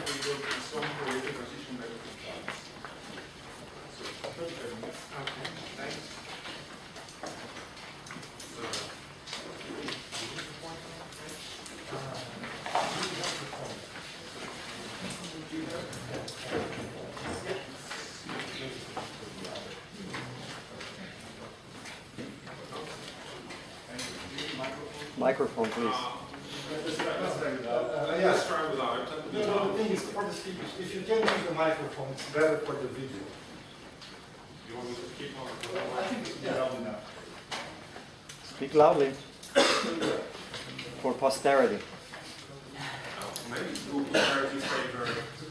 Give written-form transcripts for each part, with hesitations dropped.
we go to some correlated transition method of charts. So 35 minutes. Okay, thanks. Microphone, please. Let's try without it. No, the thing is, for the speakers, if you can use the microphone, it's better for the video. You want me to keep on? I think it's loud enough. Speak loudly for posterity. Maybe Google charity favor.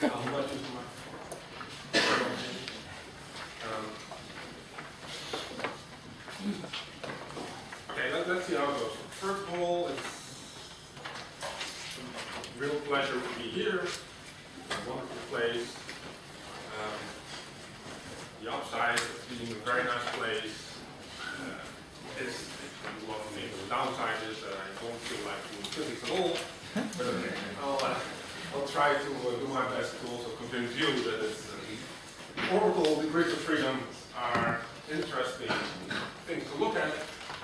How much is my? Okay, let's see how it goes. First of all, it's a real pleasure to be here. It's a wonderful place. The upside of being a very nice place is welcoming. The downside is that I don't feel like doing physics at all. But okay, I'll try to do my best to also convince you that it's orbital degrees of freedom are interesting things to look at.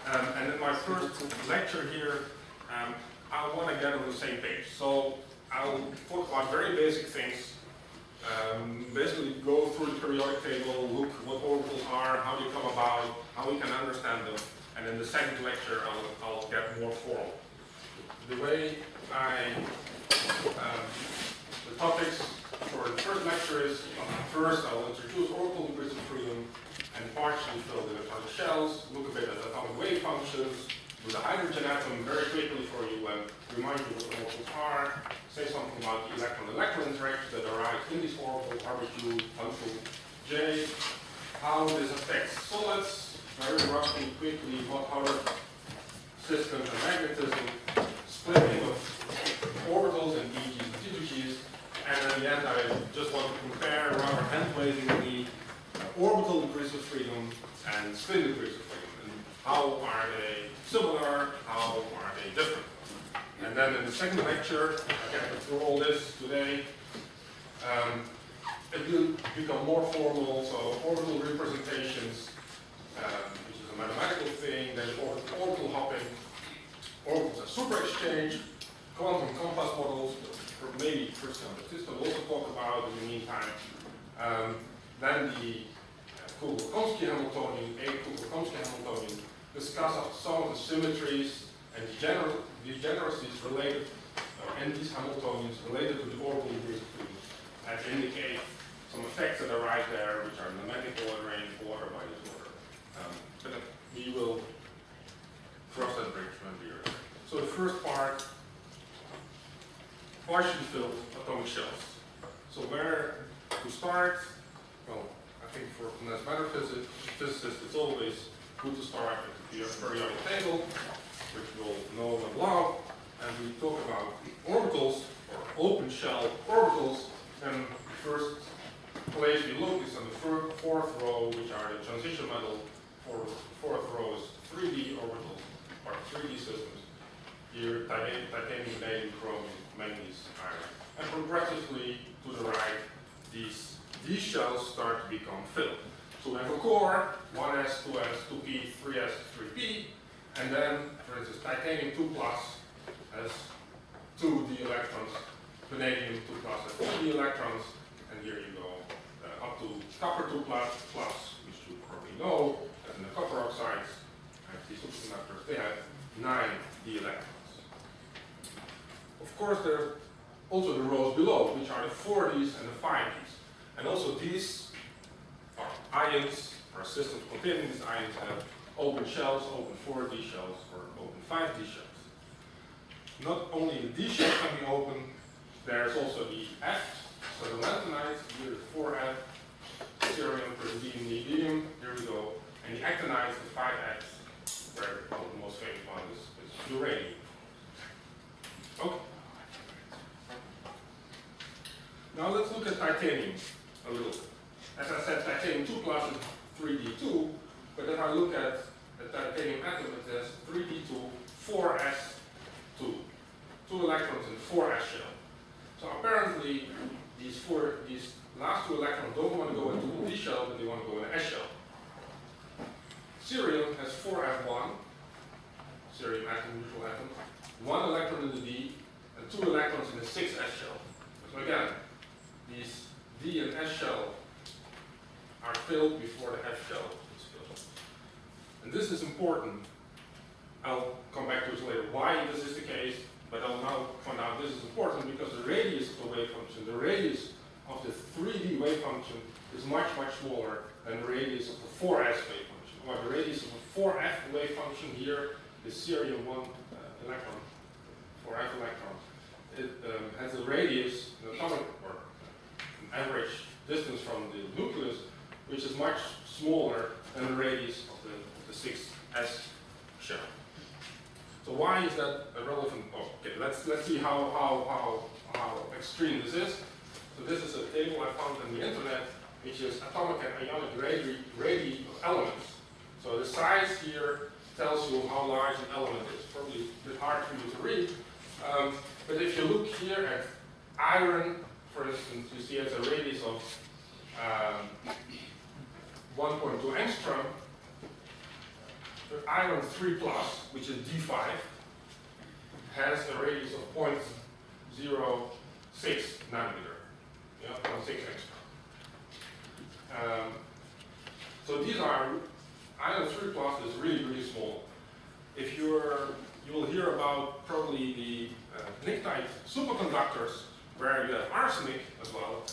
And in my first lecture here, I want to get on the same page. So I'll talk about very basic things. Basically go through the periodic table, look what orbitals are, how they come about, how we can understand them. And in the second lecture, I'll get more formal. The way the topics for the first lecture is, first I'll introduce orbital degrees of freedom and partially fill the electronic shells, look a bit at atomic wave functions, do the hydrogen atom very quickly for you and remind you what orbitals are, say something about the electron-electron interactions that arise in these orbitals, RBQ, punctual J, how this affects solids, very roughly, quickly, what other systems and magnetism, splitting of orbitals and EGs and T2Gs, and in the end I just want to compare rather hand-wavingly orbital degrees of freedom and spin degrees of freedom, and how are they similar, how are they different. And then in the second lecture, I can't go through all this today, it will become more formal, so orbital representations, which is a mathematical thing, then orbital hopping, orbitals and super exchange, quantum compass models, or maybe Christian Baptista will also talk about in the meantime. Then the Kugelkomsky Hamiltonian, Kugelkomsky Hamiltonian, discuss some of the symmetries and degeneracies related, and these Hamiltonians related to the orbital degrees of freedom, and indicate some effects that arise there, which are numerical range, order by disorder. But we will cross that bridge when we are there. So the first part, partially filled atomic shells. So where to start? Well, I think for as matter physicists, it's always good to start at the periodic table, which we'll know and love, and we talk about orbitals, or open shell orbitals, and the first place we look is on the fourth row, which are the transition metal. Fourth row is 3D orbitals, or 3D systems. Here, titanium, vanadium, chromium, manganese, iron. And progressively to the right, these shells start to become filled. So we have a core, 1s, 2s, 2p, 3s, 3p, and then, for instance, titanium 2+ has 2d electrons, vanadium 2+ has 3d electrons, and here you go up to copper 2+, which you probably know, as in the copper oxides, and these superconductors, they have 9d electrons. Of course, there are also the rows below, which are the 4ds and the 5ds. And also these are ions, or systems containing these ions have open shells, open 4D shells, or open 5D shells. Not only the D shells can be open, there's also the F, so the lanthanide, here the 4F, cerium, praseodymium, here we go, and the actinides, the 5X, where the most famous one is uranium. Okay. Now let's look at titanium a little bit. As I said, titanium 2+ is 3D2, but if I look at the titanium atom, it has 3D2, 4s2, 2 electrons in 4s shell. So apparently, these last two electrons don't want to go into the D shell, but they want to go in the S shell. Cerium has 4F1, cerium atom, neutral atom, 1 electron in the D, and 2 electrons in the 6S shell. So again, these D and S shell are filled before the F shell is filled. And this is important. I'll come back to this later, why this is the case, but I'll now point out this is important because the radius of the wave function, the radius of the 3D wave function is much, much smaller than the radius of the 4S wave function. Well, the radius of the 4F wave function here is cerium 1 electron, 4F electron. It has a radius, an atomic or an average distance from the nucleus, which is much smaller than the radius of the 6S shell. So why is that a relevant? Oh, okay, let's see how extreme this is. So this is a table I found on the internet, which is atomic and ionic radii of elements. So the size here tells you how large an element is. Probably a bit hard for you to read. But if you look here at iron, for instance, you see it has a radius of 1.2 angstrom. The iron 3+, which is D5, has a radius of 0.06 nanometer, 0.6 angstrom. So these are, iron 3+ is really, really small. If you will hear about probably the pnictide superconductors, where you have arsenic as well.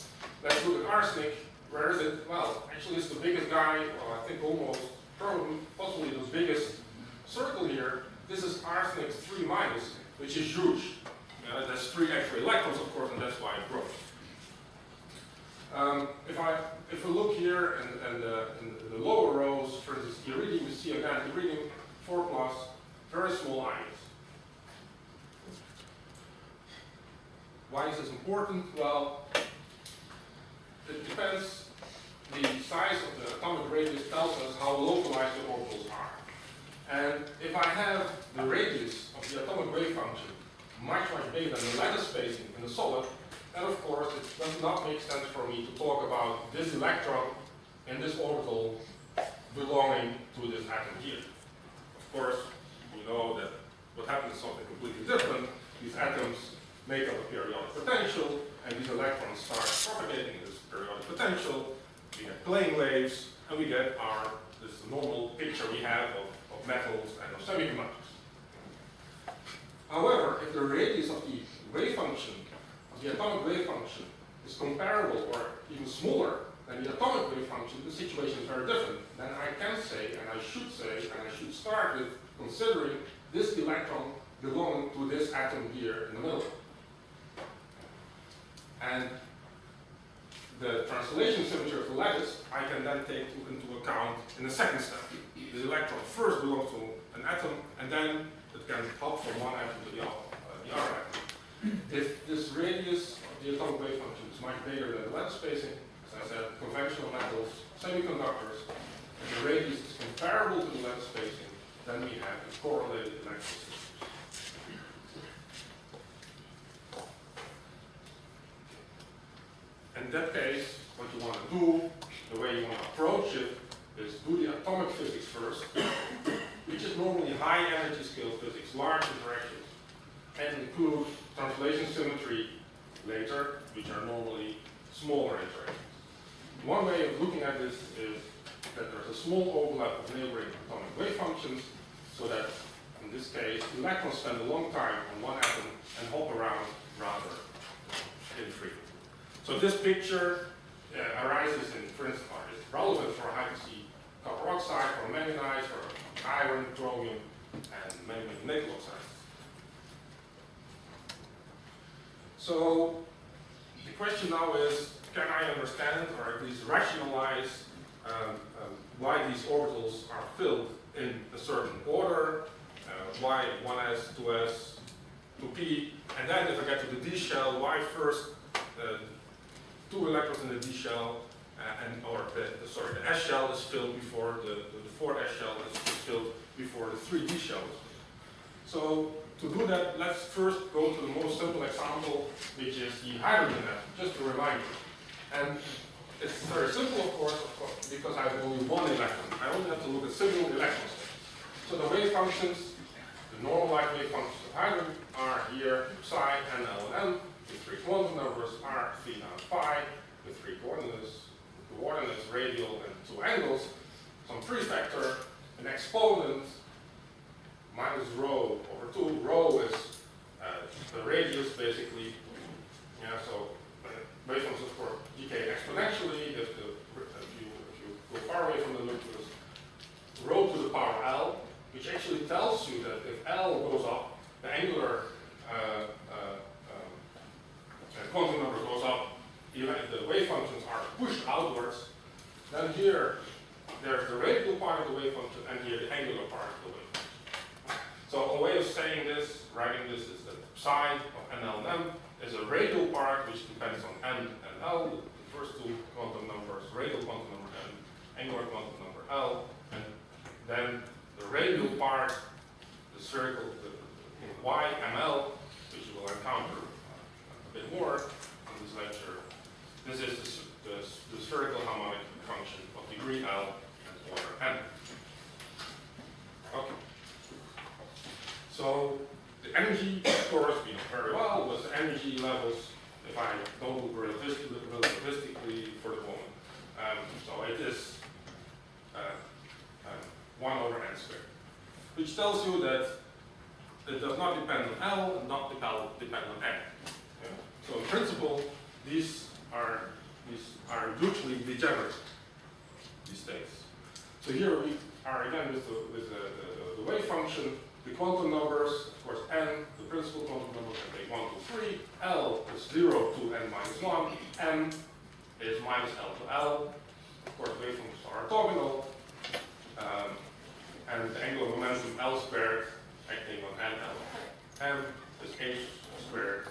Let's look at arsenic. Where is it? Well, actually it's the biggest guy, well, I think almost, probably, possibly the biggest circle here. This is arsenic 3-, which is huge. That's 3 extra electrons, of course, and that's why it grows. If we look here and in the lower rows, for instance, iridium, you see again iridium 4+, very small ions. Why is this important? Well, it depends. The size of the atomic radius tells us how localized the orbitals are. And if I have the radius of the atomic wave function much, much bigger than the lattice spacing in the solid, then of course it does not make sense for me to talk about this electron in this orbital belonging to this atom here. Of course, we know that what happens is something completely different. These atoms make up a periodic potential, and these electrons start propagating this periodic potential. We get plane waves, and we get this normal picture we have of metals and of semiconductors. However, if the radius of the wave function, of the atomic wave function, is comparable or even smaller than the atomic wave function, the situation is very different. Then I can say, and I should start with considering this electron belonging to this atom here in the middle. And the translation symmetry of the lattice, I can then take into account in the second step. The electron first belongs to an atom, and then it can hop from one atom to the other atom. If this radius of the atomic wave function is much bigger than the lattice spacing, as I said, conventional metals, semiconductors, and the radius is comparable to the lattice spacing, then we have a correlated electron system. In that case, what you want to do, the way you want to approach it, is do the atomic physics first, which is normally high energy scale physics, large interactions, and include translation symmetry later, which are normally smaller interactions. One way of looking at this is that there's a small overlap of neighboring atomic wave functions, so that in this case, electrons spend a long time on one atom and hop around rather infrequently. So this picture arises in, for instance, is relevant for high-density copper oxide, for manganese, for iron, chromium, and many nickel oxides. So the question now is, can I understand, or at least rationalize, why these orbitals are filled in a certain order, why 1s, 2s, 2p, and then if I get to the D shell, why first 2 electrons in the D shell, the S shell is filled before the 4S shell is filled before the 3D shell is filled. So to do that, let's first go to the most simple example, which is the hydrogen atom, just to remind you. And it's very simple, of course, because I have only one electron. I only have to look at single electron states. So the wave functions, the normalized wave functions of hydrogen are here, psi, n, l, and m, with three quantum numbers, r, theta, and phi, with three coordinates, radial, and two angles, some free factor, an exponent, minus rho over 2. Rho is the radius, basically. Yeah, so wave functions, of course, decay exponentially if you go far away from the nucleus. Rho to the power L, which actually tells you that if L goes up, the angular quantum number goes up, even if the wave functions are pushed outwards. Then here, there's the radial part of the wave function, and here the angular part of the wave function. So a way of saying this, writing this, is that psi of n, l, and m is a radial part which depends on n and l, the first two quantum numbers, radial quantum number n, angular quantum number l, and then the radial part, the circle, the y, ml, which you will encounter a bit more in this lecture. This is the spherical harmonic function of degree L and order n. Okay. So the energy, of course, we know very well was the energy levels, if I don't look relativistically for the moment. So it is 1 over n squared, which tells you that it does not depend on L and not depend on n. Yeah? So in principle, these are hugely degenerate, these states. So here we are again with the wave function, the quantum numbers, of course n, the principal quantum numbers can take 1, 2, 3, L is 0 to n minus 1, m is minus L to L. Of course, wave functions are orthogonal, and the angular momentum L squared acting on n L. M is h squared,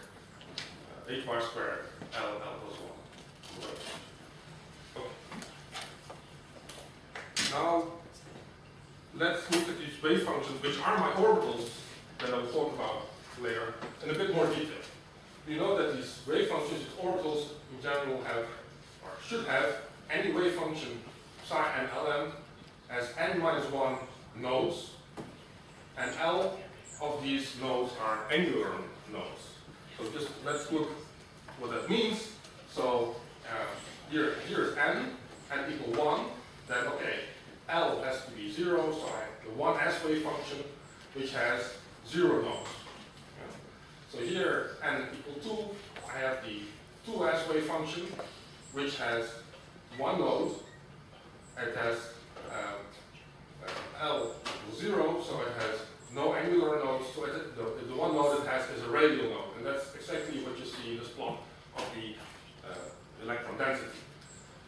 h bar squared, L plus 1. Okay. Now, let's look at these wave functions, which are my orbitals that I will talk about later in a bit more detail. You know that these wave functions, these orbitals in general have, or should have, any wave function psi and lm as n minus 1 nodes, and L of these nodes are angular nodes. So just let's look what that means. So here is n equal 1, then okay, L has to be 0, so I have the 1s wave function, which has 0 nodes. Yeah. So here, n equal 2, I have the 2s wave function, which has 1 node. It has L equals 0, so it has no angular nodes. So the one node it has is a radial node, and that's exactly what you see in this plot of the electron density.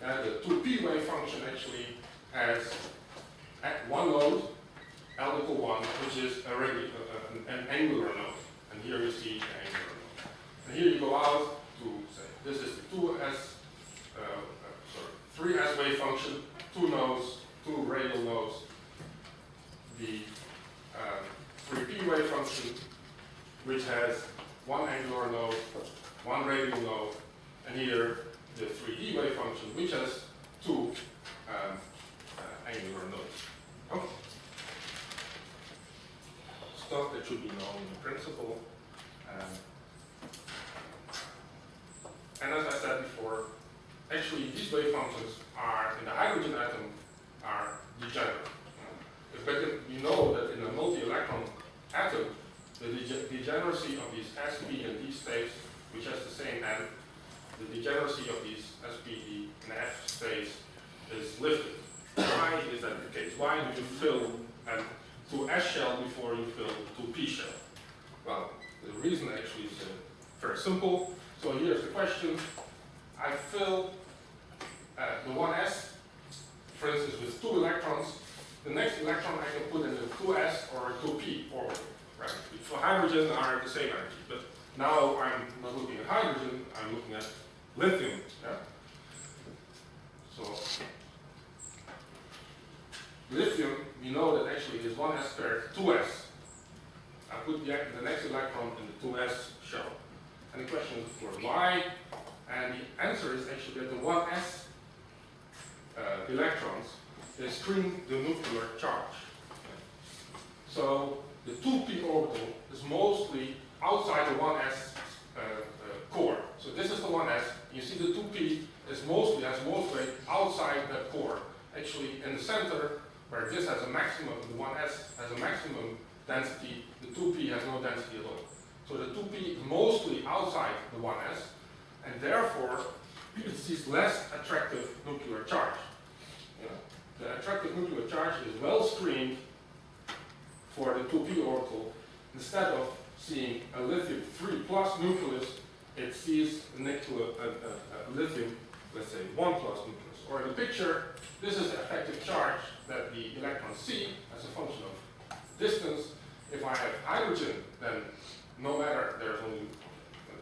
And the 2p wave function actually has one node, L equal 1, which is an angular node. And here you see the angular node. And here you go out to say this is the 3s wave function, 2 nodes, 2 radial nodes. The 3p wave function, which has 1 angular node, 1 radial node, and here the 3d wave function, which has 2 angular nodes. Okay. Stuff that should be known in principle. And as I said before, actually these wave functions are, in the hydrogen atom, are degenerate. But you know that in a multi-electron atom, the degeneracy of these sp and d states, which has the same n, the degeneracy of these sp, d, and f states is lifted. Why is that the case? Why do you fill a 2s shell before you fill a 2p shell? Well, the reason actually is very simple. So here's the question. I fill the 1s, for instance, with 2 electrons. The next electron I can put in a 2s or a 2p orbital. Right? For hydrogen are the same energy, but now I'm not looking at hydrogen, I'm looking at lithium. Yeah? So lithium, we know that actually is 1s squared 2s. put the next electron in the 2s shell. And the question is, of course, why? And the answer is actually that the 1s electrons, they screen the nuclear charge. So the 2p orbital is mostly outside the 1s core. So this is the 1s. You see the 2p has most weight outside that core. Actually, in the center, where this has a maximum, the 1s has a maximum density, the 2p has no density at all. So the 2p is mostly outside the 1s, and therefore it sees less attractive nuclear charge. You know, the attractive nuclear charge is well screened for the 2p orbital. Instead of seeing a lithium 3 plus nucleus, it sees a lithium, let's say 1 plus nucleus. Or in the picture, this is the effective charge that the electrons see as a function of distance. If I have hydrogen, then no matter, there's only,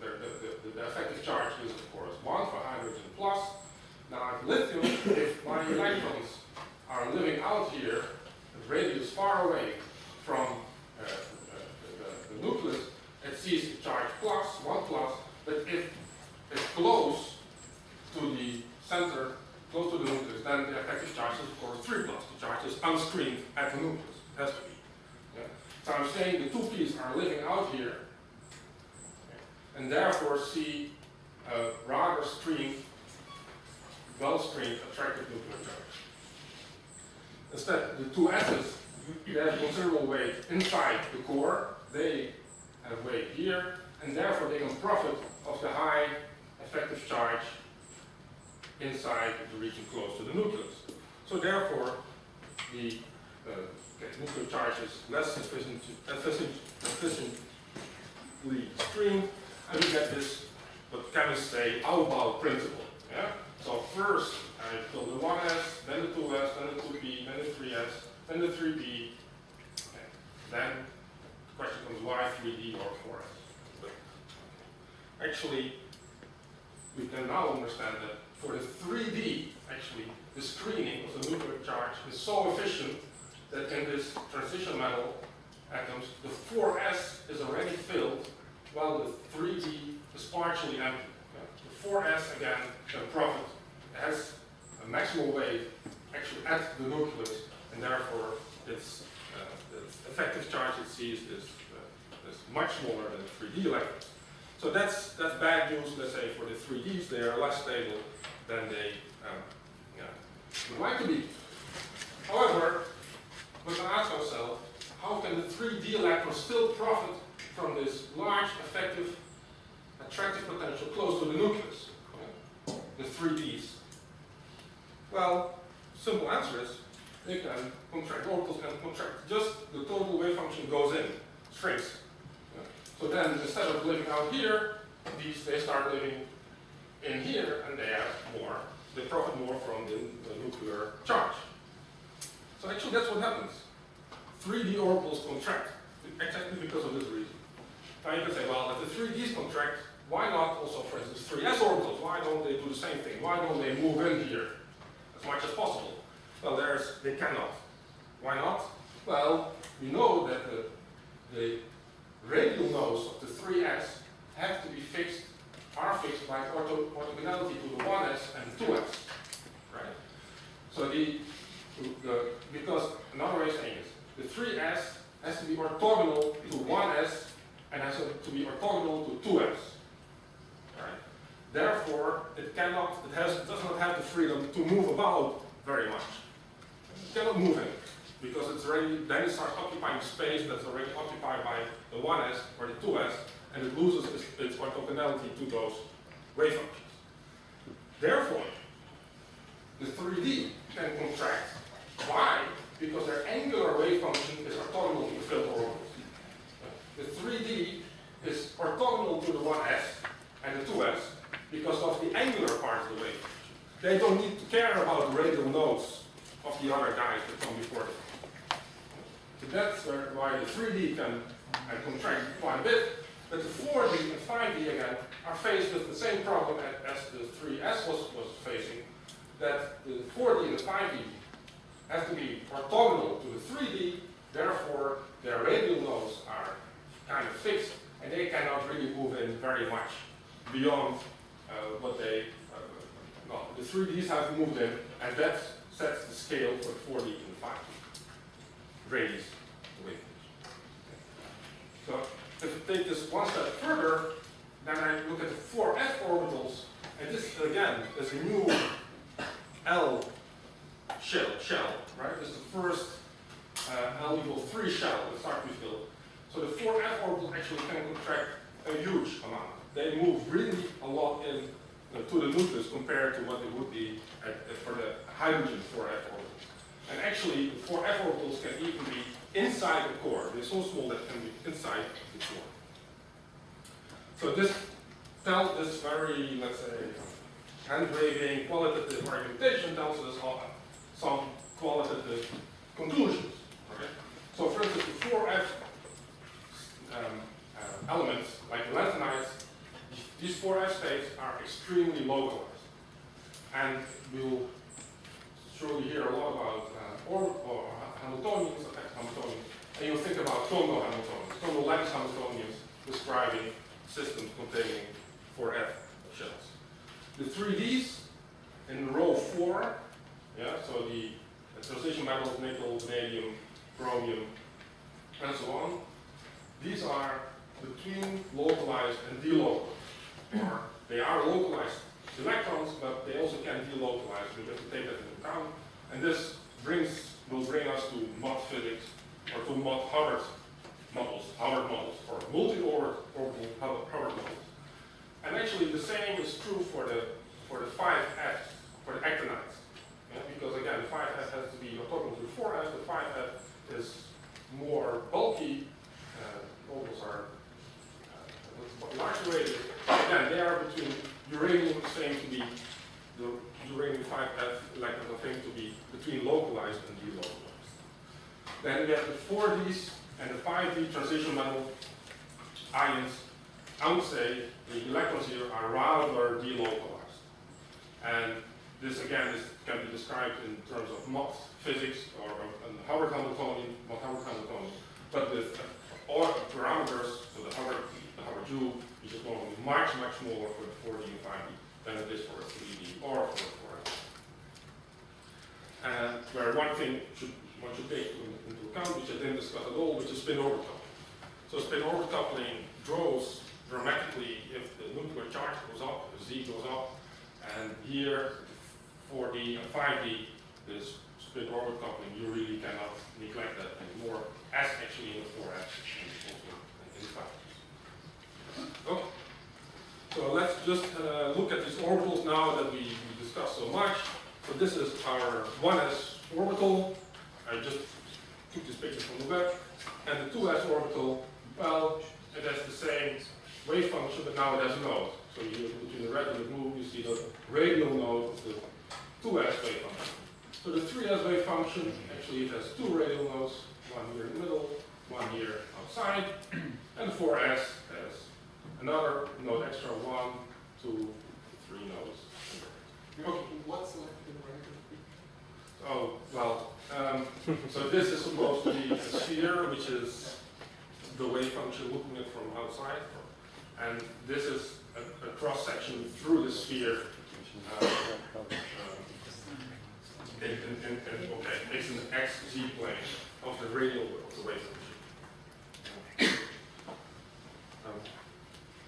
the effective charge is of course 1 for hydrogen plus. Now I have lithium, if my electrons are living out here, at radius far away from the nucleus, it sees the charge plus, 1 plus, but if it's close to the center, close to the nucleus, then the effective charge is of course 3 plus. The charge is unscreened at the nucleus. It has to be. Yeah? So I'm saying the 2p's are living out here, and therefore see a rather screened, well-screened, attractive nuclear charge. Instead, the 2s's, they have considerable weight inside the core. They have weight here, and therefore they can profit of the high effective charge inside the region close to the nucleus. So therefore, the nuclear charge is less efficiently screened, and we get this, what chemists say, Aufbau principle. Yeah? So first, I fill the 1s, then the 2s, then the 2p, then the 3s, then the 3p. Okay. Then the question comes, why 3d or 4s? But actually, we can now understand that for the 3d, actually, the screening of the nuclear charge is so efficient that in this transition metal atoms, the 4s is already filled, while the 3d is partially empty. The 4s, again, can profit. It has a maximal weight actually at the nucleus, and therefore its effective charge it sees is much smaller than the 3d electrons. So that's bad news, let's say, for the 3ds. They are less stable than they would like to be. However, we can ask ourselves, how can the 3d electron still profit from this large, effective, attractive potential close to the nucleus? The 3ds. Well, simple answer is they can contract, orbitals can contract. Just the total wave function goes in, shrinks. So then, instead of living out here, they start living in here, and they have more. They profit more from the nuclear charge. So actually, that's what happens. 3d orbitals contract exactly because of this reason. Now you can say, well, if the 3ds contract, why not also, for instance, 3s orbitals? Why don't they do the same thing? Why don't they move in here as much as possible? Well, they cannot. Why not? Well, we know that the radial nodes of the 3s have to be fixed, are fixed by orthogonality to the 1s and 2s, right? So because another way of saying is, the 3s has to be orthogonal to 1s and has to be orthogonal to 2s, right? Therefore, it does not have the freedom to move about very much. It cannot move in, because then it starts occupying space that's already occupied by the 1s or the 2s, and it loses its orthogonality to those wave functions. Therefore, the 3D can contract. Why? Because their angular wave function is orthogonal to the filled orbitals. The 3D is orthogonal to the 1s and the 2s because of the angular part of the wave function. They don't need to care about the radial nodes of the other guys that come before them. So that's why the 3D can contract quite a bit, but the 4D and 5D again are faced with the same problem as the 3S was facing, that the 4D and the 5D have to be orthogonal to the 3D, therefore their radial nodes are kind of fixed, and they cannot really move in very much beyond what they, well, the 3Ds have moved in, and that sets the scale for 4D and 5D radius waveforms. So if we take this one step further, then I look at the 4F orbitals, and this again is a new L shell, right? This is the first L equals 3 shell, the Sarkozy field. So the 4F orbitals actually can contract a huge amount. They move really a lot in to the nucleus compared to what it would be for the hydrogen 4F orbitals. And actually, the 4F orbitals can even be inside the core. They're so small that it can be inside the core. So this tells this very, let's say, hand-waving qualitative argumentation tells us some qualitative conclusions. Okay? So for instance, the 4F elements, like the lanthanides, these 4F states are extremely localized. And we'll surely hear a lot about Hamiltonians, Hamiltonians, and you'll think about Kondo Hamiltonians, Kondo lattice Hamiltonians describing systems containing 4F shells. The 3Ds in row 4, yeah, so the transition metals, nickel, vanadium, chromium, and so on, these are between localized and delocalized. Or they are localized electrons, but they also can delocalize. We have to take that into account. And this will bring us to mod physics, or to mod Hubbard models, or multi-orbital Hubbard models. And actually, the same is true for the 5F, for the actinides. Yeah, because again, the 5F has to be orthogonal to the 4F. The 5F is more bulky. Orbitals are largely weighted. Again, they are between uranium claimed to be the uranium 5F electrons are claimed to be between localized and delocalized. Then we have the 4Ds and the 5D transition metal ions. I would say the electrons here are rather delocalized. And this again can be described in terms of mod physics or Howard Hamiltonian, but with all parameters, so the Howard joule, which is going to be much smaller for the 4D and 5D than it is for a 3D or for a 4F. And where one thing one should take into account, which I didn't discuss at all, which is spin orbit coupling. So spin orbit coupling grows dramatically if the nuclear charge goes up, if Z goes up, and here 4D and 5D, this spin orbit coupling, you really cannot neglect that anymore, as actually in the 4F and also in the 5D. Okay, so let's just look at these orbitals now that we discussed so much. So this is our 1s orbital. I just took this picture from the web. And the 2s orbital, well, it has the same wave function, but now it has a node. So you between the red and the blue, you see the radial node of the 2s wave function. So the 3s wave function, actually it has 2 radial nodes, one here in the middle, one here outside, and the 4s has another node extra, 1, 2, 3 nodes. Okay. What's left in right? Oh, well, so this is supposed to be a sphere, which is the wave function looking at from outside. And this is a cross-section through the sphere. Okay, it's an XZ plane of the radial of the wave function.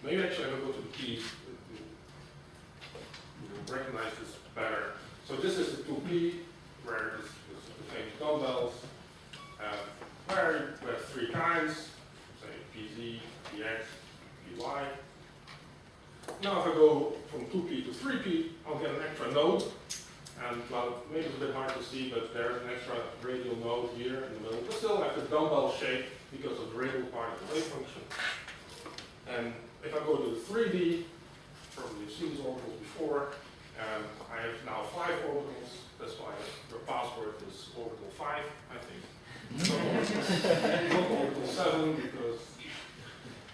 Maybe actually I will go to the keys. You recognize this better. So this is the 2P, where this is the famous dumbbells, where we have 3 kinds, say PZ, PX, PY. Now if I go from 2P to 3P, I'll get an extra node. And well, maybe it's a bit hard to see, but there's an extra radial node here in the middle. But still have the dumbbell shape because of the radial part of the wave function. And if I go to the 3D, probably you've seen these orbitals before, I have now 5 orbitals. That's why the password is orbital 5, I think. Not orbital 7, because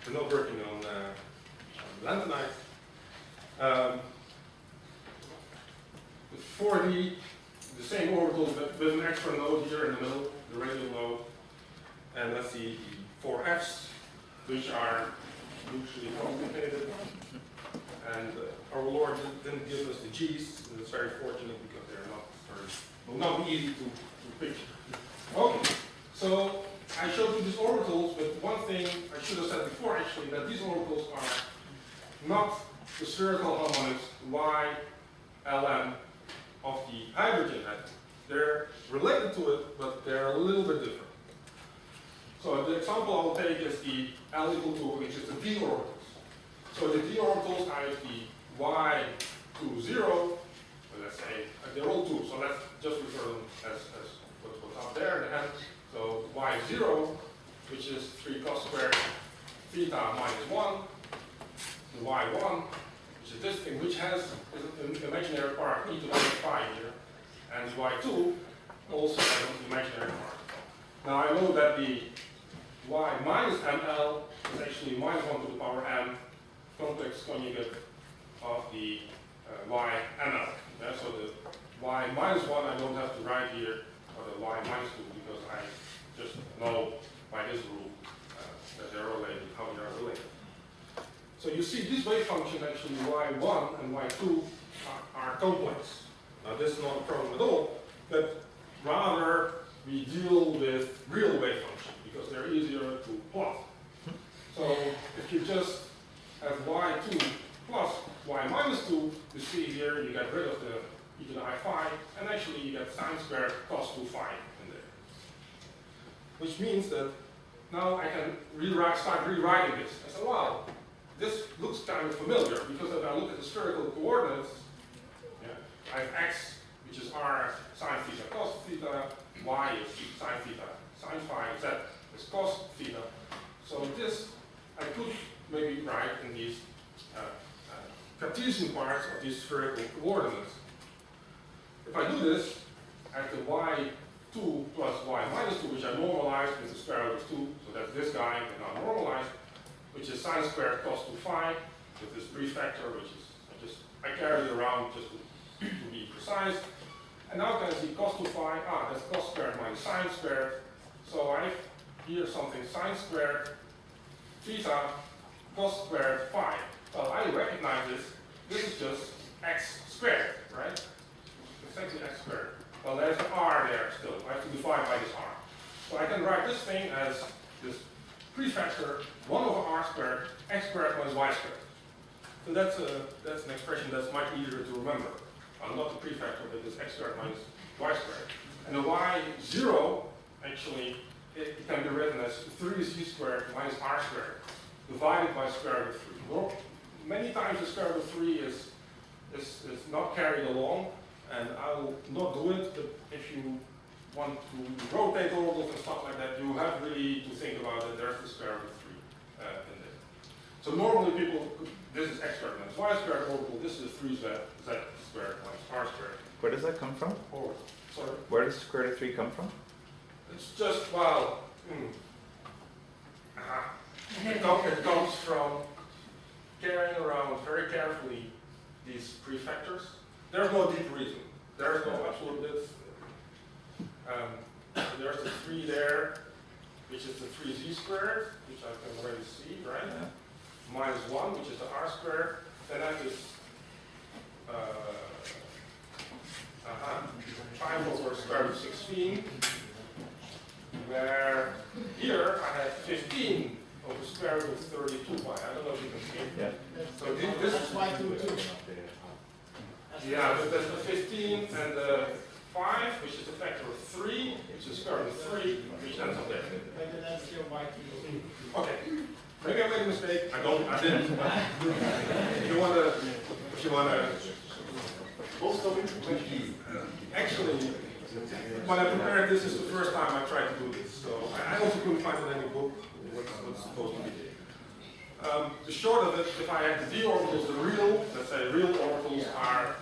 we're not working on lanthanide. With 4D, the same orbital, but with an extra node here in the middle, the radial node. And let's see the 4Fs. which are usually complicated. And our Lord didn't give us the G's, and it's very fortunate because they're not very, well, not easy to picture. Okay, so I showed you these orbitals, but one thing I should have said before actually, that these orbitals are not the spherical harmonics Y, Lm of the hydrogen atom. They're related to it, but they're a little bit different. So the example I will take is the L equal to, which is the d orbitals. So the d orbitals are the y to 0, well, let's say, they're all 2, so let's just refer them as what's up there in the end. So y 0, which is 3 cos squared theta minus 1, the y1, which is this thing, which has an imaginary part e to the minus 5 here, and the y2 also has an imaginary part. Now I know that the y minus ml is actually minus 1 to the power m complex conjugate of the y ml. Yeah, so the y minus 1 I don't have to write here, or the y minus 2, because I just know by this rule that they're related, how they are related. So you see this wave function actually y1 and y2 are complex. Now this is not a problem at all, but rather we deal with real wave functions because they're easier to plot. So if you just have y2 plus y minus 2, you see here you get rid of the e to the high phi, and actually you get sine squared cos 2 phi in there. Which means that now I can start rewriting this. I say, wow, this looks kind of familiar, because if I look at the spherical coordinates, yeah, I have x, which is r sine theta cos theta, y is sine theta sine phi, z is cos theta. So this I could maybe write in these Cartesian parts of these spherical coordinates. If I do this, I have the y2 plus y minus 2, which I normalized with the square root of 2, so that's this guy, but now normalized, which is sine squared cos 2 phi, with this prefactor, which is, I carry it around just to be precise. And now can I see cos 2 phi, that's cos squared minus sine squared. So I have here something sine squared theta cos squared phi. Well, I recognize this. This is just x squared, right? Exactly x squared. Well, there's an r there still. I have to divide by this r. So I can write this thing as this prefactor 1 over r squared, x squared minus y squared. So that's an expression that's much easier to remember. Not the prefactor, but this x squared minus y squared. And the y0, actually, it can be written as 3z squared minus r squared, divided by square root of 3. Well, many times the square root of 3 is not carried along, and I will not do it, but if you want to rotate orbitals and stuff like that, you have really to think about it. There's the square root of 3 in there. So normally people, this is x squared minus y squared orbital, this is 3z squared minus r squared. Where does that come from? Orbital. Sorry? Where does square root of 3 come from? It's just, well, it comes from carrying around very carefully these prefactors. There's no deep reason. There's no absolute bit. There's the 3 there, which is the 3z squared, which I can already see, right? Yeah. Minus 1, which is the r squared. Then I have this 5 over square root of 16, where here I have 15 over square root of 32 pi. I don't know if you can see it. Yeah. So this is y2 too. yeah, but there's the 15 and the 5, which is a factor of 3, which is square root of 3, which ends up there. Maybe that's your y2. Okay. Maybe I made a mistake. I didn't. If you wanna actually, when I prepared this is the first time I tried to do this. So I also couldn't find in any book what's supposed to be. The short of it, if I have the d orbitals, the real, let's say real orbitals are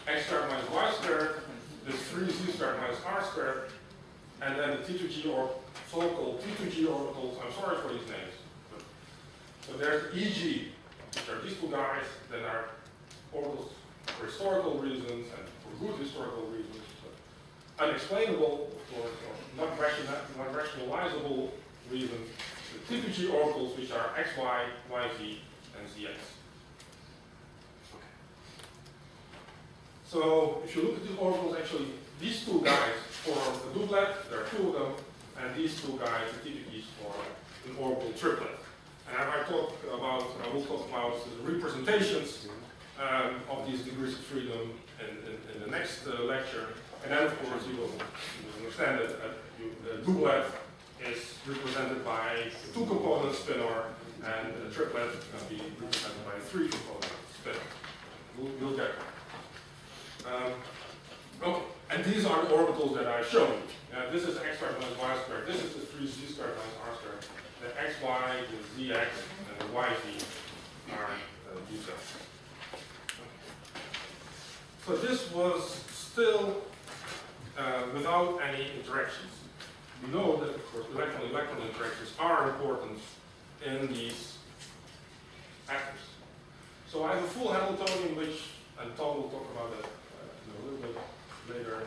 x squared minus y squared, this 3z squared minus r squared, and then the T2G or so-called T2G orbitals, I'm sorry for these names. So there's EG, which are these two guys that are orbitals for historical reasons and for good historical reasons. Unexplainable, of course, or not rationalizable reasons, the T2G orbitals, which are xy, yz, and zx. Okay. So if you look at these orbitals, actually, these two guys form a doublet, there are two of them, and these two guys, the T2Gs, form an orbital triplet. And we'll talk about the representations of these degrees of freedom in the next lecture. And then, of course, you will understand that the doublet is represented by a two-component spinor, and the triplet can be represented by a three-component spinor. We'll get there. Okay, and these are the orbitals that I've shown. This is x squared minus y squared. This is the 3z squared minus r squared. The xy, the zx, and the yz are these guys. So this was still without any interactions. We know that, of course, electron-electron interactions are important in these atoms. So I have a full Hamiltonian, which, and Tom will talk about that a little bit later,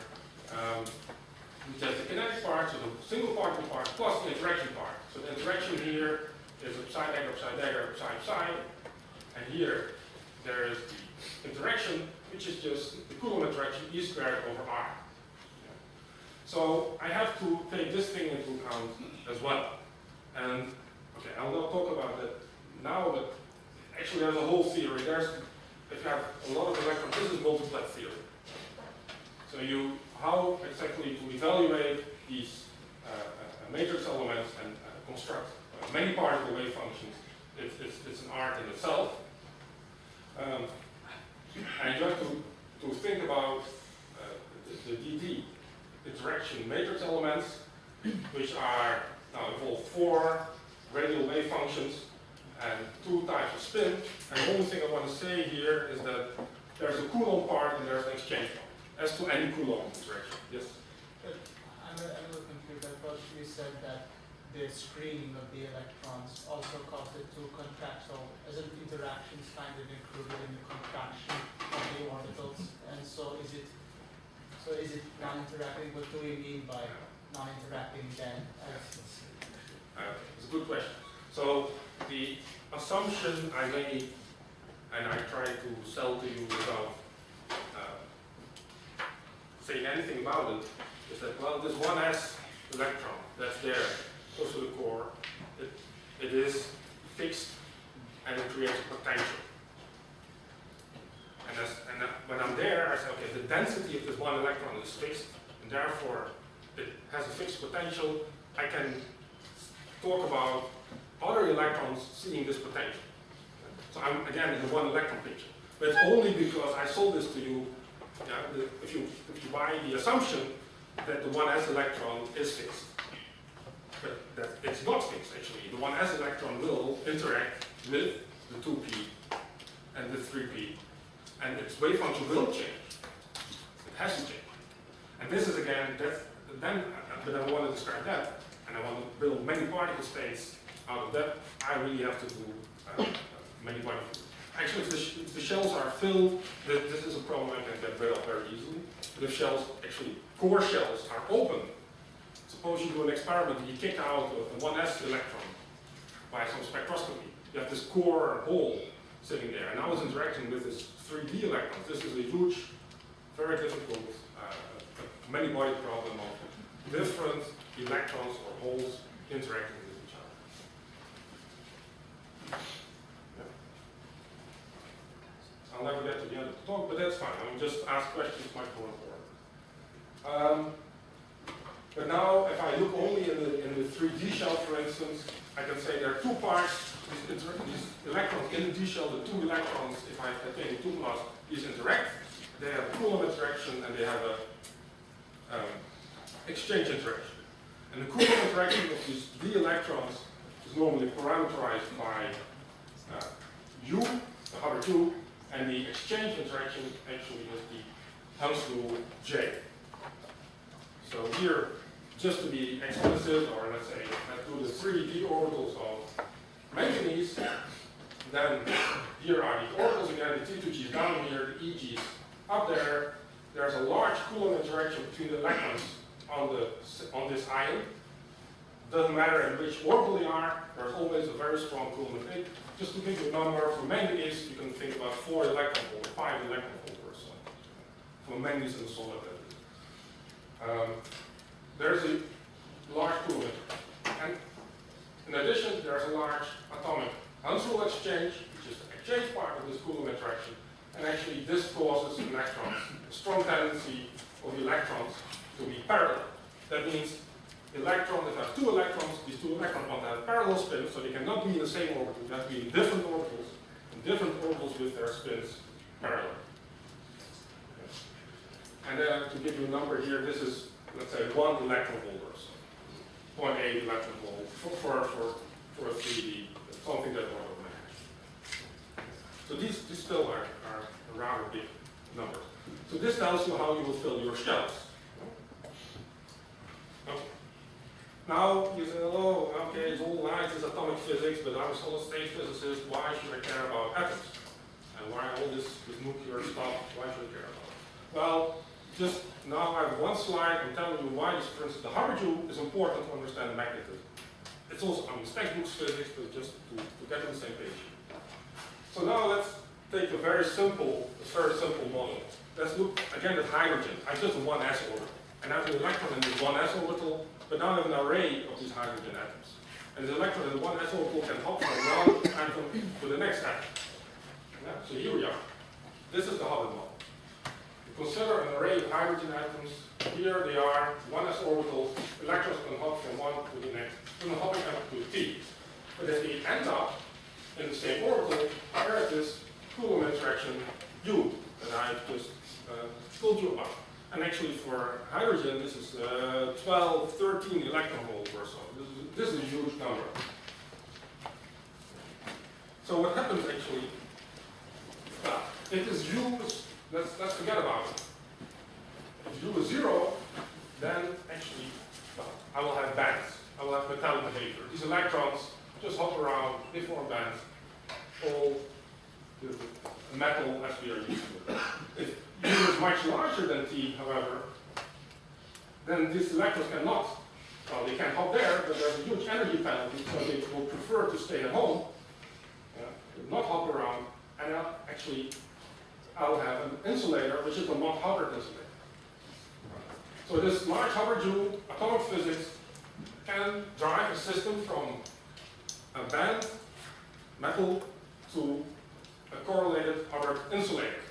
which has the kinetic part, so the single particle part, plus the interaction part. So the interaction here is psi dagger, psi dagger, psi psi, and here there is the interaction, which is just the Coulomb interaction, E squared over R. So I have to take this thing into account as well. And okay, I'll not talk about that now, but actually there's a whole theory. If you have a lot of electrons, this is multiplet theory. So how exactly to evaluate these matrix elements and construct many particle wave functions, it's an art in itself. And you have to think about the DD interaction matrix elements, which are now involve 4 radial wave functions and 2 types of spin. And the only thing I want to say here is that there's a Coulomb part and there's an exchange part, as to any Coulomb interaction. Yes? I'm a little confused. I thought you said that the screening of the electrons also caused it to contract. So isn't interactions kind of included in the contraction of the orbitals? And so is it non-interacting? What do we mean by non-interacting then? It's a good question. So the assumption I made, and I try to sell to you without saying anything about it, is that, well, this 1s electron that's there, close to the core, it is fixed and it creates a potential. And when I'm there, I say, okay, the density of this one electron is fixed, and therefore it has a fixed potential. I can talk about other electrons seeing this potential. So I'm again in the one electron picture. But it's only because I sold this to you, if you buy the assumption that the 1s electron is fixed. But that it's not fixed actually. The 1s electron will interact with the 2p and the 3p. And its wave function will change. It has to change. And this is again, but I want to describe that, and I want to build many particle states out of that. I really have to do many particles. Actually, if the shells are filled, this is a problem I can get rid of very easily. But if shells, actually core shells, are open, suppose you do an experiment and you kick out a 1s electron by some spectroscopy. You have this core hole sitting there, and I was interacting with this 3D electrons. This is a huge, very difficult, many-body problem of different electrons or holes interacting with each other. Yeah. I'll never get to the end of the talk, but that's fine. I will just ask questions, much more important. But now, if I look only in the 3D shell, for instance, I can say there are 2 parts. These electrons in the D shell, the 2 electrons, if I attain 2 plus, these interact. They have a Coulomb interaction and they have a exchange interaction. And the Coulomb interaction of these D electrons is normally parameterized by U, the Hubbard U, and the exchange interaction actually is the Hounslow J. So here, just to be explicit, or let's say, let's do the 3D orbitals of manganese, then here are the orbitals again, the T2Gs down here, the EGs up there. There's a large Coulomb interaction between the electrons on this ion. Doesn't matter in which orbital you are, there's always a very strong Coulomb effect. Just to give you a number, for manganese, you can think about 4 electron volts, 5 electron volts or so. For manganese and solid. There's a large Coulomb effect. And in addition, there's a large atomic uncertain exchange, which is the exchange part of this Coulomb interaction. And actually, this causes electrons, a strong tendency of the electrons to be parallel. That means electron that has 2 electrons, these 2 electrons want to have parallel spins, so they cannot be in the same orbital. They have to be in different orbitals with their spins parallel. And then to give you a number here, this is, let's say, 1 electron volt or so. 0.8 electron volt for a 3D, something that one of them. So these still are rather big numbers. So this tells you how you will fill your shells. Okay. Now you say, oh, okay, it's all nice, it's atomic physics, but I'm a solid state physicist, why should I care about atoms? And why all this nuclear stuff, why should I care about it? Well, just now I have one slide, I'm telling you why this, for instance, the Hubble is important to understand magnetism. It's also on the textbooks physics, but just to get on the same page. So now let's take a very simple model. Let's look again at hydrogen. I just have one s orbital. And I have an electron in this one s orbital, but now I have an array of these hydrogen atoms. And the electron in the one s orbital can hop from one atom to the next atom. Yeah, so here we are. This is the Hubble model. You consider an array of hydrogen atoms. Here they are, one s orbitals. Electrons can hop from one to the next, from the hopping atom to t. But if they end up in the same orbital, there is this Coulomb interaction U that I just told you about. And actually for hydrogen, this is 12, 13 electron volts or so. This is a huge number. So what happens actually, if this U is, let's forget about it. If U is 0, then actually, I will have bands. I will have metallic behavior. These electrons just hop around, they form bands, all the metal as we are used to it. If U is much larger than T, however, then these electrons cannot, well, they can hop there, but there's a huge energy penalty, so they will prefer to stay at home, not hop around, and actually, I'll have an insulator, which is a Mott-Hubbard insulator. So this large Hubbard joule, atomic physics, can drive a system from a band metal to a correlated Hubbard insulator.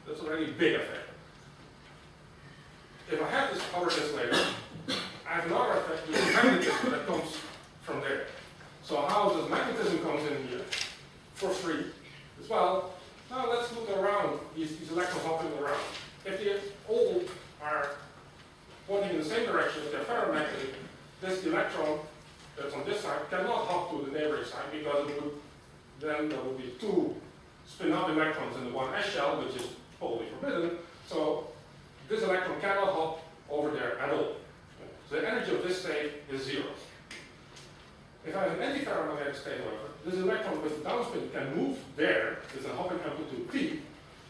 That's already a big effect. If I have this Hubbard insulator, I have another effect, which is magnetism that comes from there. So how does magnetism comes in here for free as well? Now let's look around these electrons hopping around. If they all are pointing in the same direction, if they're ferromagnetic, this electron that's on this side cannot hop to the neighboring side because it would, then there would be 2 spin-up electrons in the one s shell, which is totally forbidden. So this electron cannot hop over there at all. So the energy of this state is 0. If I have an antiferromagnetic state, however, this electron with the downspin can move there with a hopping amplitude p.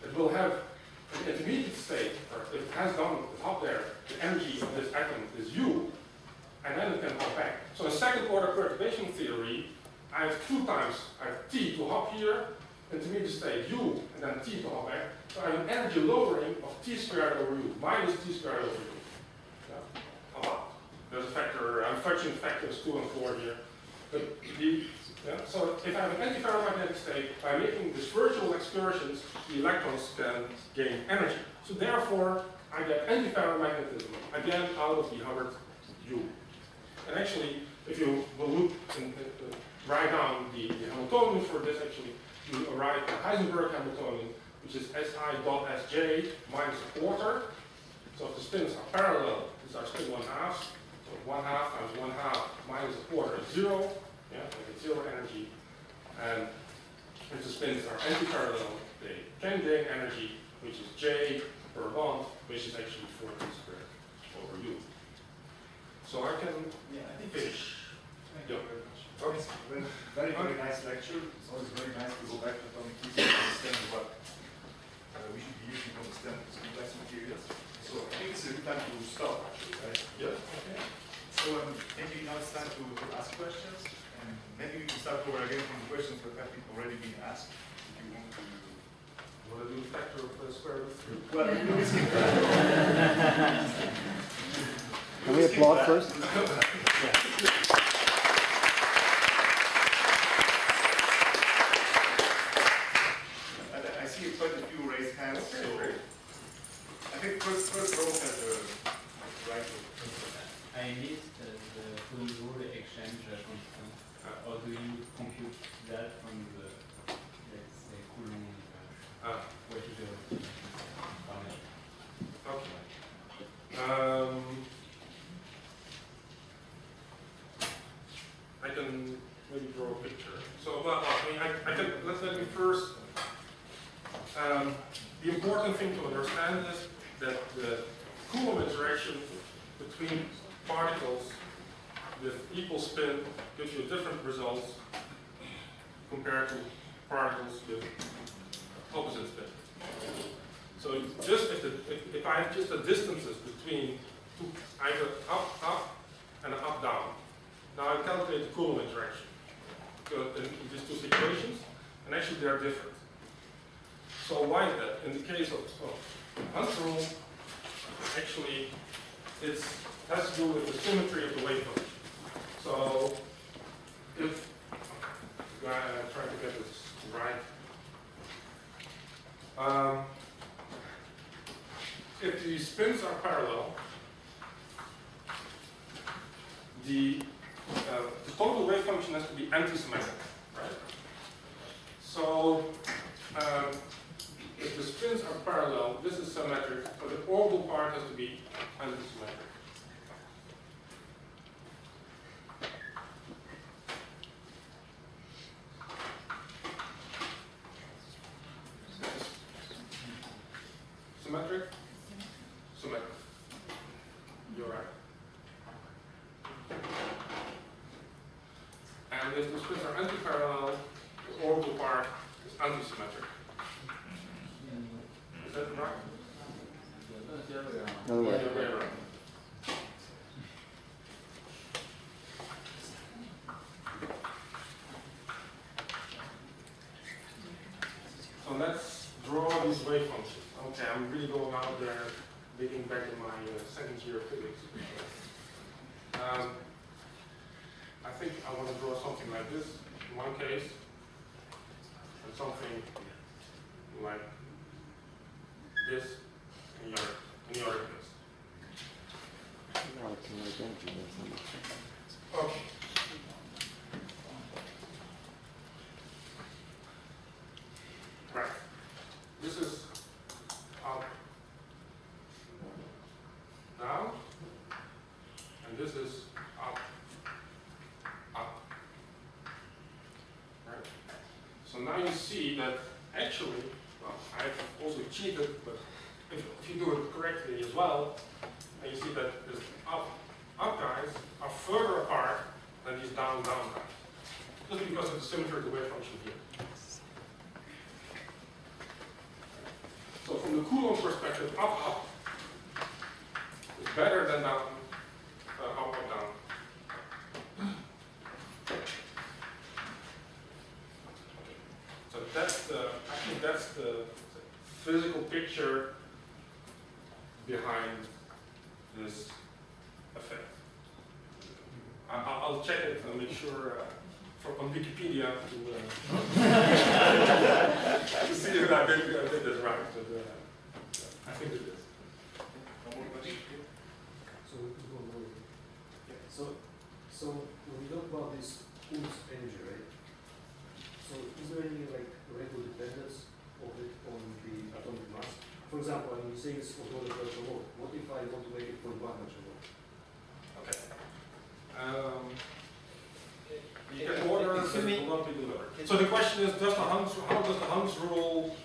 It will have an intermediate state, or if it has done the hop there, the energy of this atom is u, and then it can hop back. So in second order perturbation theory, I have 2 times. I have t to hop here, intermediate state u, and then t to hop back. So I have an energy lowering of t squared over u, minus t squared over u. Yeah, a lot. There's a factor, I'm fudging factors 2 and 4 here. But so if I have an antiferromagnetic state, by making these virtual excursions, the electrons can gain energy. So therefore, I get antiferromagnetism, again, out of the Hubbard U. And actually, if you will look and write down the Hamiltonian for this, actually, you arrive at Heisenberg Hamiltonian, which is SI dot Sj minus a quarter. So if the spins are parallel, these are spin 1/2. So 1/2 times 1/2 minus a quarter is 0. Yeah, they get 0 energy. And if the spins are antiparallel, they can gain energy, which is J per bond, which is actually 4t squared over u. So I can finish. Thank you very much. Okay. Very, very nice lecture. It's always very nice to go back to atomic physics and understand what we should be using to understand these complex materials. So I think it's a good time to stop, actually, right? Yeah. Okay. So maybe now it's time to the square root of 3. Well, we will skip that. Can we applaud first? I see quite a few raised hands, so I think first row has the right to. I missed the Coulomb exchange constant. How do you compute that from the, let's say, Coulomb? What is the formula? Okay. I can maybe draw a picture. So, well, I mean, I can, let me first, the important thing to understand is that the Coulomb interaction between particles with equal spin gives you different results compared to particles with opposite spin. So just if I have just the distances between two, either up and up down, now I calculate the Coulomb interaction in these two situations, and actually they are different. So why is that? In the case of Hund's rule, actually it has to do with the symmetry of the wave function. So if I'm trying to get this right. If the spins are parallel, the total wave function has to be anti-symmetric, right? So if the spins are parallel, this is symmetric, but the orbital part has to be anti-symmetric. Symmetric? Symmetric. You're right. And if the spins are anti-parallel, the orbital part is anti-symmetric. Is that right? Another way. The other way around. So let's draw these wave functions. Okay, I'm really going out there, digging back in my second year of physics. I think I want to draw something like this in one case, and something like this in the other case. Okay. Right. This is up, down, and this is up, up. Right. So now you see that actually, well, I've also cheated, but if you do it correctly as well, and you see that this up guys are further apart than these down guys. Just because of the symmetry of the wave function here. So from the Coulomb perspective, up is better than down, up down. So that's I think that's the physical picture behind this effect. I'll check it and make sure on Wikipedia to see if I did this right. But, I think it is. So when we talk about this Coulomb energy, right? So is there any like radial dependence of it on the atomic mass? For example, when you say it's order per mole, what if I want to make it for one mole? Okay. You can order and it will not be delivered. So the question is, how does the Hund's rule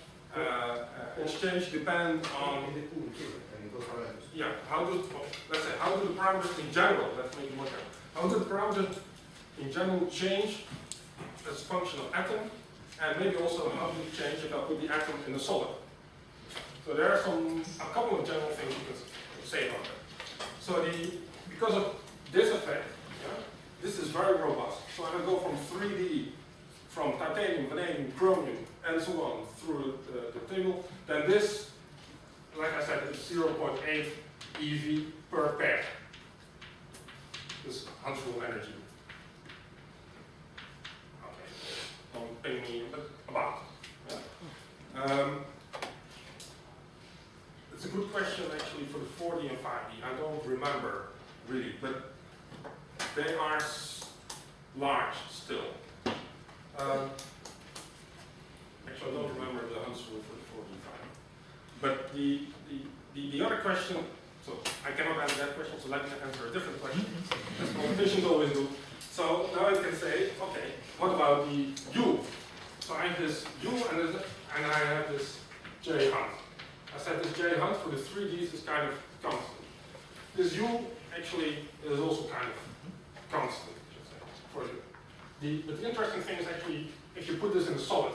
exchange depend on? In the Coulomb theory, I mean, those parameters. Yeah. Let's say, how do the parameters in general? Let's make it more general. How do the parameters in general change as a function of atom, and maybe also how do they change if I put the atom in a solid? So there are a couple of general things you can say about that. So because of this effect, yeah, this is very robust. So if I go from 3D, from titanium, vanadium, chromium, and so on through the table, then this like I said, it's 0.8 EV per pair. This Hans rule energy. Okay, don't pay me, but about. Yeah. It's a good question actually for the 4D and 5D. I don't remember really, but they are large still. Actually, I don't remember the Hans rule for the 4D and 5D. But the other question, so I cannot answer that question, so let me answer a different question. As politicians always do. So now I can say, okay, what about the U? So I have this U and I have this J Hunt. I said this J Hunt for the 3Ds is kind of constant. This U actually is also kind of constant, I should say, for you. But the interesting thing is actually, if you put this in a solid,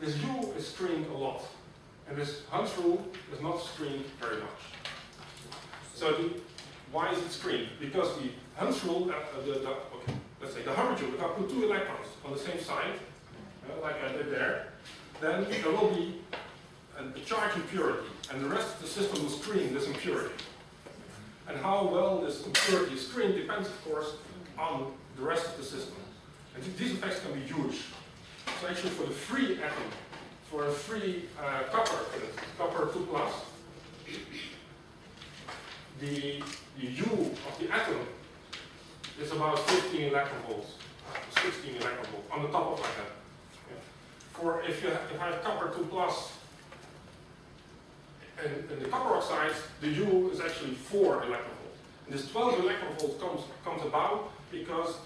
this U is screened a lot. And this Hunt rule is not screened very much. So why is it screened? Because the Hunt rule, okay, let's say the Hubbard rule, if I put 2 electrons on the same side, like I did there, then there will be a charge impurity, and the rest of the system will screen this impurity. And how well this impurity is screened depends, of course, on the rest of the system. And these effects can be huge. So actually for the free atom, for a free copper, for instance, copper 2+, the U of the atom is about 15 electron volts, 16 electron volts on the top of my head. Yeah. For if I have copper 2+, and in the copper oxides, the U is actually 4 electron volts. And this 12 electron volts comes about because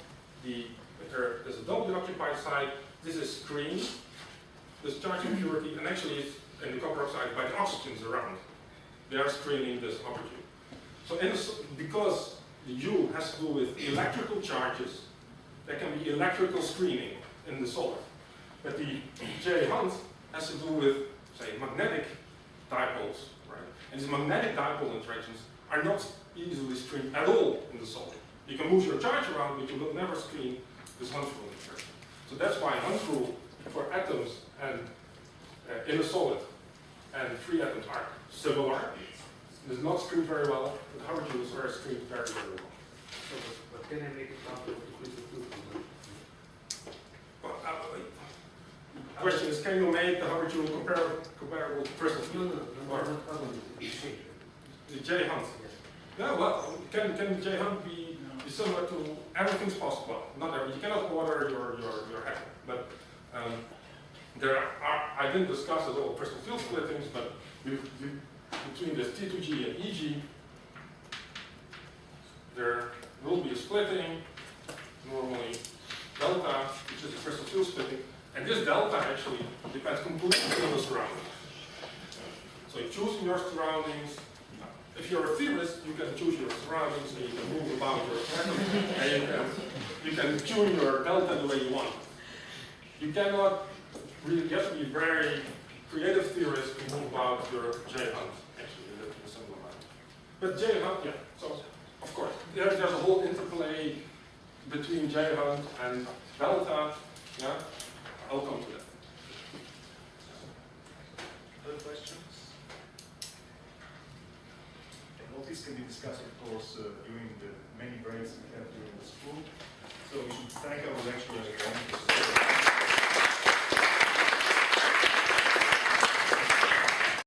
there's a doubly occupied side. This is screened, this charge impurity, and actually it's in the copper oxide by the oxygens around. They are screening this upper U. So because the U has to do with electrical charges, there can be electrical screening in the solid. But the J Hunt has to do with, say, magnetic dipoles, right? And these magnetic dipole interactions are not easily screened at all in the solid. You can move your charge around, but you will never screen this Hunt rule interaction. So that's why Hunt rule for atoms and in a solid and free atoms are similar. It is not screened very well, but Hubbard rules are screened very, very well. So, but can I make a counter with the field? Well, the question is, can you make the Hubbard rule comparable to crystal field? The J Hunt. Yeah, well, can the J Hunt be similar to everything's possible? Well, not everything. You cannot order your atom, but I didn't discuss at all crystal field splittings, but between this T2G and EG, there will be a splitting, normally delta, which is a crystal field splitting, and this delta actually depends completely on the surroundings. So you're choosing your surroundings. If you're a theorist, you can choose your surroundings and you can move about your atom, and you can tune your delta the way you want. You cannot really, you have to be very creative theorist to move about your J Hunt, actually, in a simple manner. But J Hunt, yeah, so of course, there's a whole interplay between J Hunt and delta, yeah, I'll come to that. Other questions? And all this can be discussed, of course, during the many breaks we have during the school. So we should thank our lecturers again.